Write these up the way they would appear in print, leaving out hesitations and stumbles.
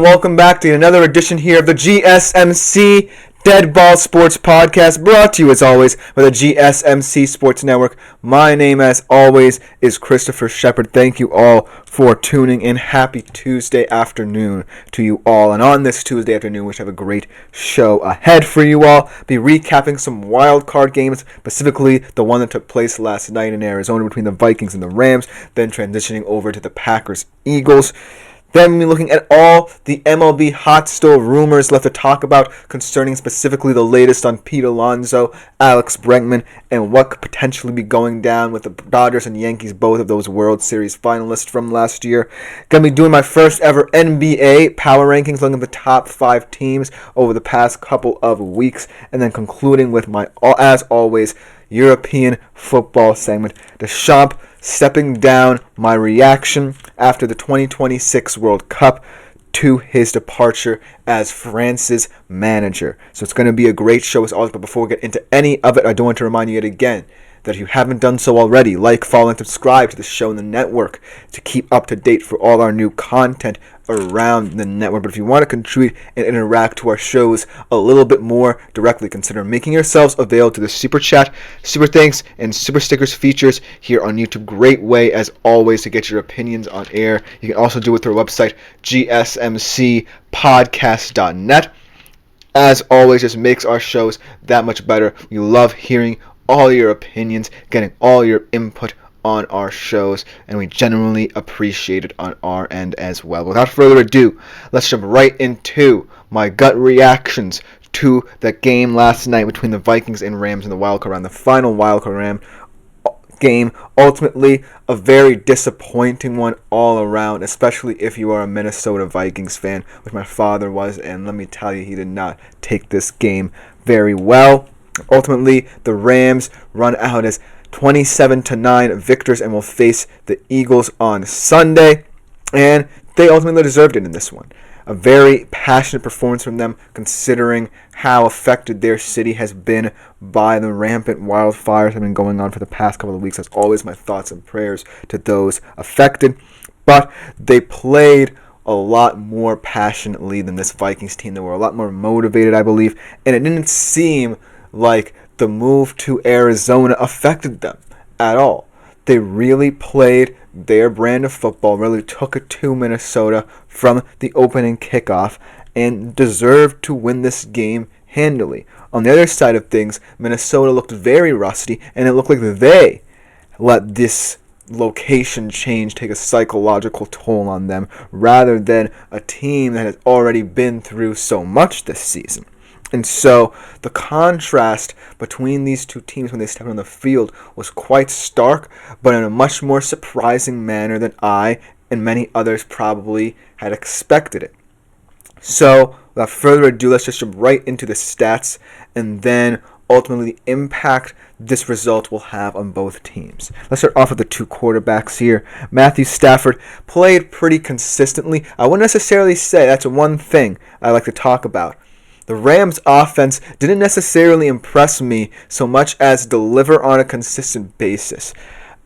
and welcome back to another edition here of the GSMC Dead Ball Sports Podcast, brought to you as always by the GSMC Sports Network. My name, as always, is Christopher Shepard. Thank you all for tuning in. Happy Tuesday afternoon to you all. And on this Tuesday afternoon, we should have a great show ahead for you all. Be recapping some Wildcard games, specifically the one that took place last night in Arizona between the Vikings and the Rams, then transitioning over to the Packers-Eagles. Then we'll be looking at all the MLB hot stove rumors left to talk about concerning specifically the latest on Pete Alonso, Alex Bregman, and what could potentially be going down with the Dodgers and Yankees, both of those World Series finalists from last year. Going to be doing my first ever NBA power rankings, looking at the top 5 teams over the past couple of weeks, and then concluding with my, as always, European football segment. Deschamps stepping down, my reaction after the 2026 World Cup to his departure as France's manager. So it's going to be a great show as always, but before we get into any of it, I do want to remind you yet again that if you haven't done so already, like, follow, and subscribe to the show and the network to keep up to date for all our new content around the network. But if you want to contribute and interact to our shows a little bit more directly, consider making yourselves available to the Super Chat, Super Thanks, and Super Stickers features here on YouTube. Great way, as always, to get your opinions on air. You can also do it through our website, gsmcpodcast.net. As always, just makes our shows that much better. We love hearing all your opinions, getting all your input on our shows, and we genuinely appreciate it on our end as well. Without further ado, let's jump right into my gut reactions to the game last night between the Vikings and Rams in the Wildcard round, the final Wildcard round game. Ultimately, a very disappointing one all around, especially if you are a Minnesota Vikings fan, which my father was, and let me tell you, he did not take this game very well. Ultimately, the Rams run out as 27-9 victors and will face the Eagles on Sunday, and they ultimately deserved it in this one. A very passionate performance from them, considering how affected their city has been by the rampant wildfires that have been going on for the past couple of weeks. As always, my thoughts and prayers to those affected, but they played a lot more passionately than this Vikings team. They were a lot more motivated, I believe, and it didn't seem like the move to Arizona affected them at all. They really played their brand of football, really took it to Minnesota from the opening kickoff, and deserved to win this game handily. On the other side of things, Minnesota looked very rusty, and it looked like they let this location change take a psychological toll on them, rather than a team that has already been through so much this season. And so the contrast between these two teams when they stepped on the field was quite stark, but in a much more surprising manner than I and many others probably had expected it. So without further ado, let's just jump right into the stats and then ultimately the impact this result will have on both teams. Let's start off with the two quarterbacks here. Matthew Stafford played pretty consistently. I wouldn't necessarily say that's one thing I like to talk about. The Rams' offense didn't necessarily impress me so much as deliver on a consistent basis,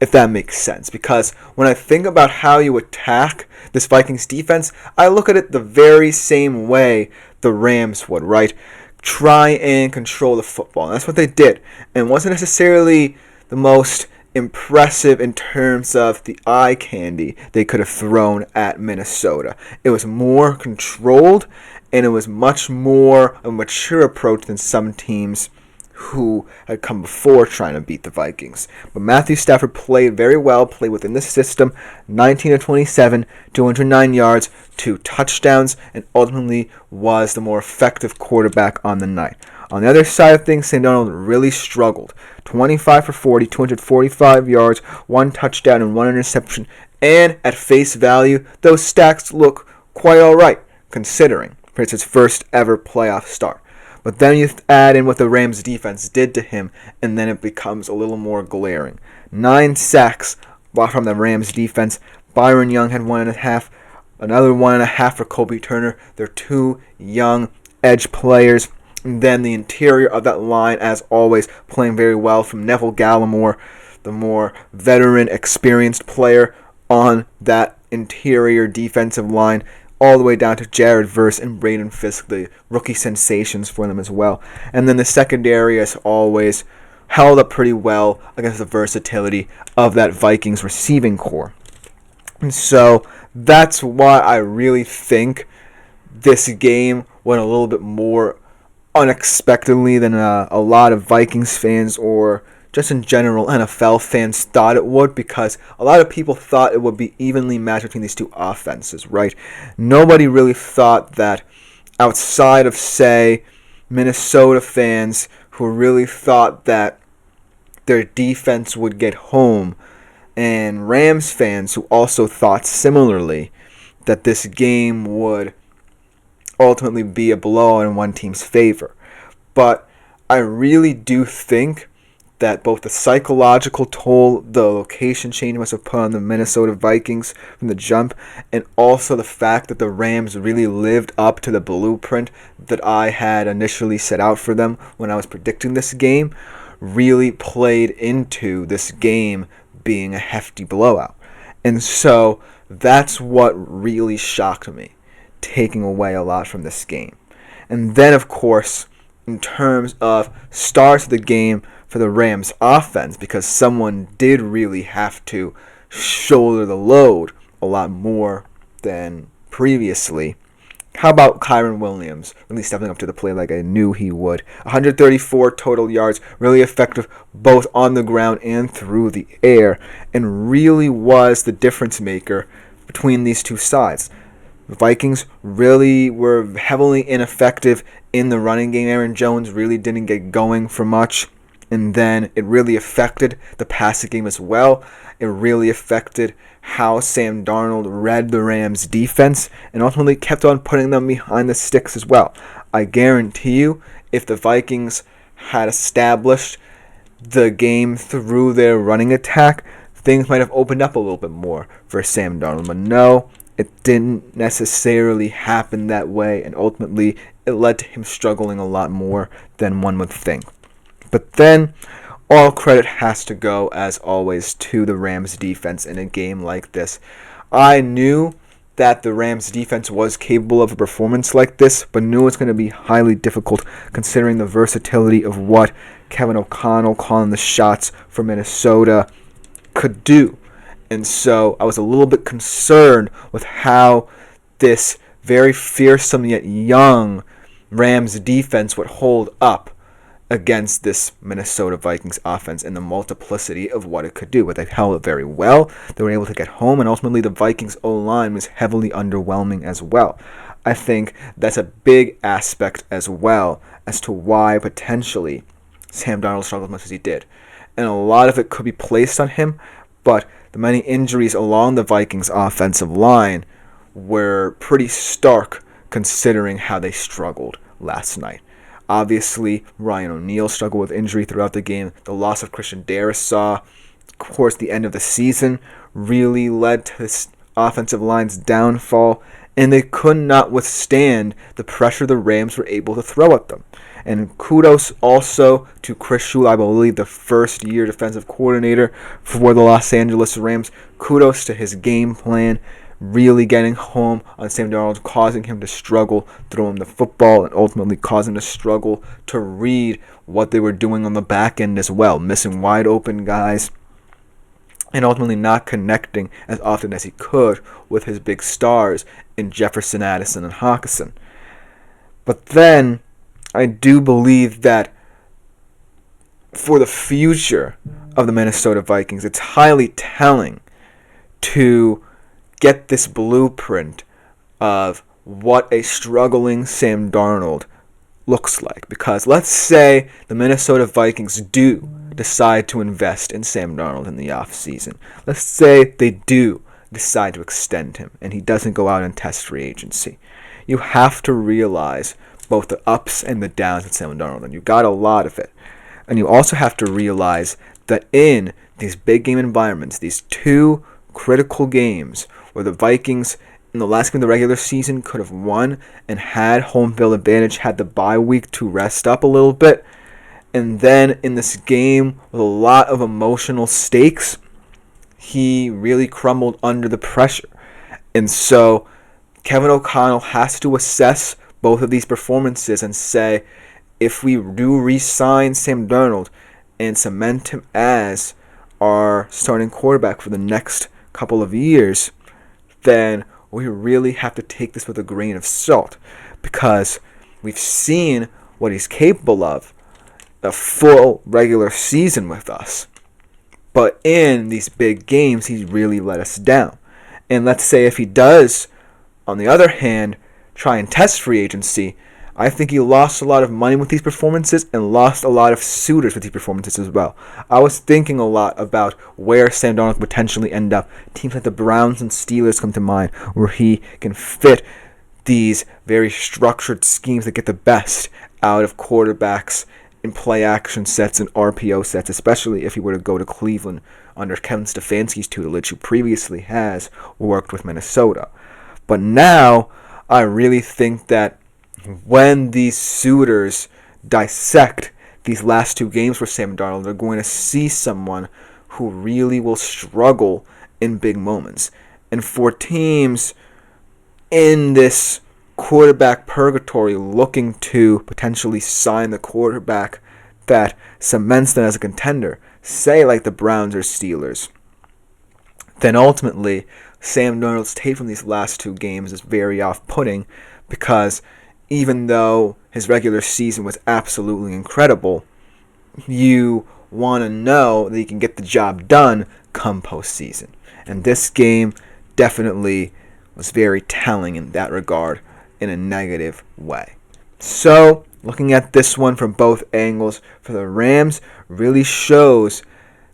if that makes sense. Because when I think about how you attack this Vikings defense, I look at it the very same way the Rams would, right? Try and control the football. And that's what they did. And it wasn't necessarily the most impressive in terms of the eye candy they could have thrown at Minnesota. It was more controlled, and it was much more a mature approach than some teams who had come before trying to beat the Vikings. But Matthew Stafford played very well, played within the system, 19-27, 209 yards, 2 touchdowns, and ultimately was the more effective quarterback on the night. On the other side of things, Sam Darnold really struggled. 25 for 40, 245 yards, 1 touchdown, and 1 interception. And at face value, those stats look quite all right, considering it's his first ever playoff start. But then you add in what the Rams defense did to him, and then it becomes a little more glaring. 9 sacks from the Rams defense. Byron Young had 1.5. Another 1.5 for Kobe Turner. They're 2 young edge players. And then the interior of that line, as always, playing very well from Neville Gallimore, the more veteran, experienced player on that interior defensive line. all the way down to Jared Verse and Braden Fisk, the rookie sensations for them as well. And then the secondary, as always, held up pretty well against the versatility of that Vikings receiving core. And so that's why I really think this game went a little bit more unexpectedly than a lot of Vikings fans or just in general NFL fans thought it would, because a lot of people thought it would be evenly matched between these two offenses, right? Nobody really thought that, outside of, say, Minnesota fans who really thought that their defense would get home, and Rams fans who also thought similarly that this game would ultimately be a blowout in one team's favor. But I really do think that both the psychological toll the location change must have put on the Minnesota Vikings from the jump, and also the fact that the Rams really lived up to the blueprint that I had initially set out for them when I was predicting this game, really played into this game being a hefty blowout. And so that's what really shocked me, taking away a lot from this game. And then, of course, in terms of stars of the game for the Rams offense, because someone did really have to shoulder the load a lot more than previously. How about Kyren Williams really stepping up to the plate like I knew he would? 134 total yards, really effective both on the ground and through the air, and really was the difference maker between these two sides. The Vikings really were heavily ineffective in the running game. Aaron Jones really didn't get going for much, and then it really affected the passing game as well. It really affected how Sam Darnold read the Rams' defense and ultimately kept on putting them behind the sticks as well. I guarantee you, if the Vikings had established the game through their running attack, things might have opened up a little bit more for Sam Darnold. But no, it didn't necessarily happen that way, and ultimately it led to him struggling a lot more than one would think. But then, all credit has to go, as always, to the Rams defense in a game like this. I knew that the Rams defense was capable of a performance like this, but knew it was going to be highly difficult considering the versatility of what Kevin O'Connell, calling the shots for Minnesota, could do. And so I was a little bit concerned with how this very fearsome yet young Rams defense would hold up against this Minnesota Vikings offense and the multiplicity of what it could do. But they held it very well. They were able to get home, and ultimately the Vikings O-line was heavily underwhelming as well. I think that's a big aspect as well as to why potentially Sam Darnold struggled as much as he did. And a lot of it could be placed on him, but the many injuries along the Vikings offensive line were pretty stark considering how they struggled last night. Obviously, Ryan O'Neal struggled with injury throughout the game. The loss of Christian Darrisaw, of course, the end of the season, really led to this offensive line's downfall, and they could not withstand the pressure the Rams were able to throw at them. And kudos also to Chris Shula, I believe the first-year defensive coordinator for the Los Angeles Rams. Kudos to his game plan, really getting home on Sam Darnold, causing him to struggle throwing the football, and ultimately causing him to struggle to read what they were doing on the back end as well, missing wide open guys, and ultimately not connecting as often as he could with his big stars in Jefferson, Addison, and Hockenson. But then, I do believe that for the future of the Minnesota Vikings, it's highly telling to get this blueprint of what a struggling Sam Darnold looks like. Because let's say the Minnesota Vikings do decide to invest in Sam Darnold in the offseason. Let's say they do decide to extend him and he doesn't go out and test free agency. You have to realize both the ups and the downs with Sam Darnold, and you got a lot of it. And you also have to realize that in these big game environments, these two critical games where the Vikings in the last game of the regular season could have won and had home field advantage, had the bye week to rest up a little bit, and then in this game with a lot of emotional stakes, he really crumbled under the pressure. And so Kevin O'Connell has to assess both of these performances and say, if we do re-sign Sam Darnold and cement him as our starting quarterback for the next couple of years, then we really have to take this with a grain of salt, because we've seen what he's capable of a full regular season with us. But in these big games, he's really let us down. And let's say if he does, on the other hand, try and test free agency, I think he lost a lot of money with these performances and lost a lot of suitors with these performances as well. I was thinking a lot about where Sam Darnold could potentially end up. Teams like the Browns and Steelers come to mind, where he can fit these very structured schemes that get the best out of quarterbacks in play action sets and RPO sets, especially if he were to go to Cleveland under Kevin Stefanski's tutelage, who previously has worked with Minnesota. But now, I really think that when these suitors dissect these last two games for Sam Darnold, they're going to see someone who really will struggle in big moments. And for teams in this quarterback purgatory looking to potentially sign the quarterback that cements them as a contender, say like the Browns or Steelers, then ultimately Sam Darnold's tape from these last two games is very off-putting, because even though his regular season was absolutely incredible, you want to know that he can get the job done come postseason. And this game definitely was very telling in that regard, in a negative way. So, looking at this one from both angles, for the Rams, really shows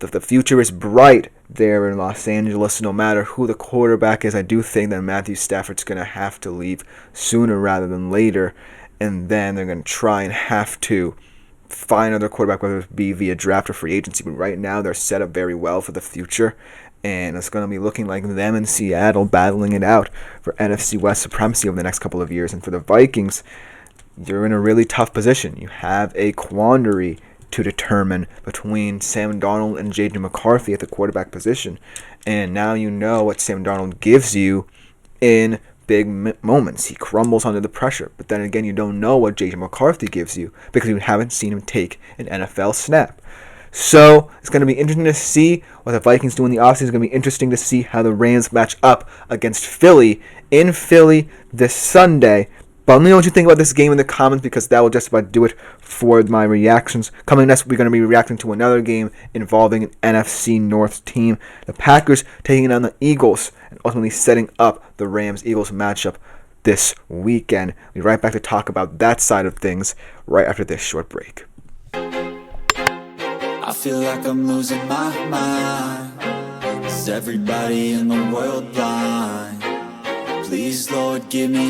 that the future is bright there in Los Angeles. No matter who the quarterback is, I do think that Matthew Stafford's going to have to leave sooner rather than later, and then they're going to try and have to find another quarterback, whether it be via draft or free agency. But right now, they're set up very well for the future, and it's going to be looking like them in Seattle battling it out for NFC West supremacy over the next couple of years. And for the Vikings, you're in a really tough position. You have a quandary to determine between Sam Darnold and J.J. McCarthy at the quarterback position. And now you know what Sam Darnold gives you in big moments. He crumbles under the pressure. But then again, you don't know what J.J. McCarthy gives you because you haven't seen him take an NFL snap. So it's going to be interesting to see what the Vikings do in the offseason. It's going to be interesting to see how the Rams match up against Philly in Philly this Sunday. But let me know what you think about this game in the comments, because that will just about do it for my reactions. Coming next, we're going to be reacting to another game involving an NFC North team. The Packers taking on the Eagles and ultimately setting up the Rams-Eagles matchup this weekend. We'll be right back to talk about that side of things right after this short break. I feel like I'm losing my mind. Is everybody in the world blind? Please, Lord, give me